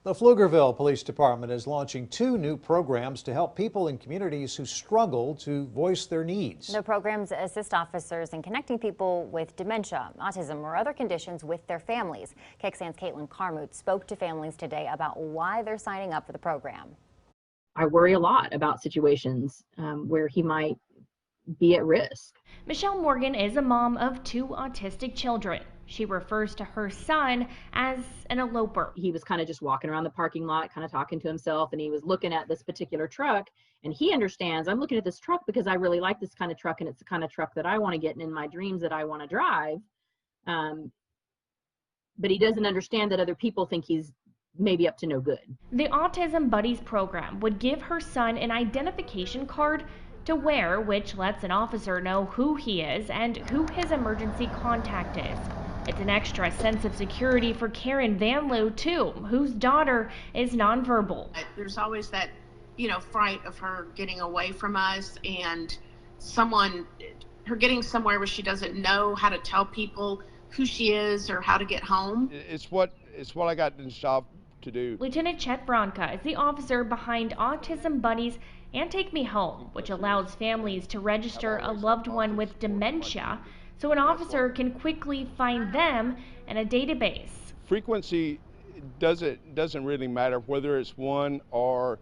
The Pflugerville Police Department is launching 2 new programs to help people in communities who struggle to voice their needs. The programs assist officers in connecting people with dementia, autism, or other conditions with their families. KXAN's Caitlin Carmouth spoke to families today about why they're signing up for the program. I worry a lot about situations where he might be at risk. Michelle Morgan is a mom of 2 autistic children. She refers to her son as an eloper. He was kind of just walking around the parking lot, kind of talking to himself, and he was looking at this particular truck, and he understands, I'm looking at this truck because I really like this kind of truck, and it's the kind of truck that I want to get in my dreams that I want to drive. But he doesn't understand that other people think he's maybe up to no good. The Autism Buddies program would give her son an identification card to wear, which lets an officer know who he is and who his emergency contact is. It's an extra sense of security for Karen Vanloo, too, whose daughter is nonverbal. There's always that, fright of her getting away from us and her getting somewhere where she doesn't know how to tell people who she is or how to get home. It's what I got this job to do. Lieutenant Chet Bronca is the officer behind Autism Buddies and Take Me Home, which allows families to register a loved one with dementia so an officer can quickly find them in a database. Frequency doesn't really matter whether it's one or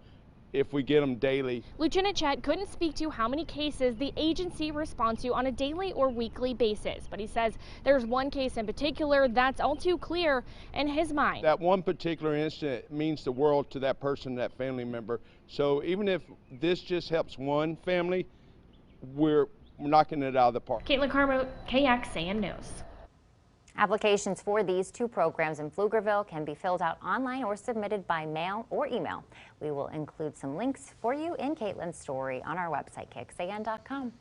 if we get them daily. Lieutenant Chet couldn't speak to how many cases the agency responds to on a daily or weekly basis, but he says there's one case in particular that's all too clear in his mind. That one particular incident means the world to that person, that family member. So even if this just helps one family, we're knocking it out of the park. Caitlin Carmo, KXAN News. Applications for these 2 programs in Pflugerville can be filled out online or submitted by mail or email. We will include some links for you in Caitlin's story on our website, KXAN.com.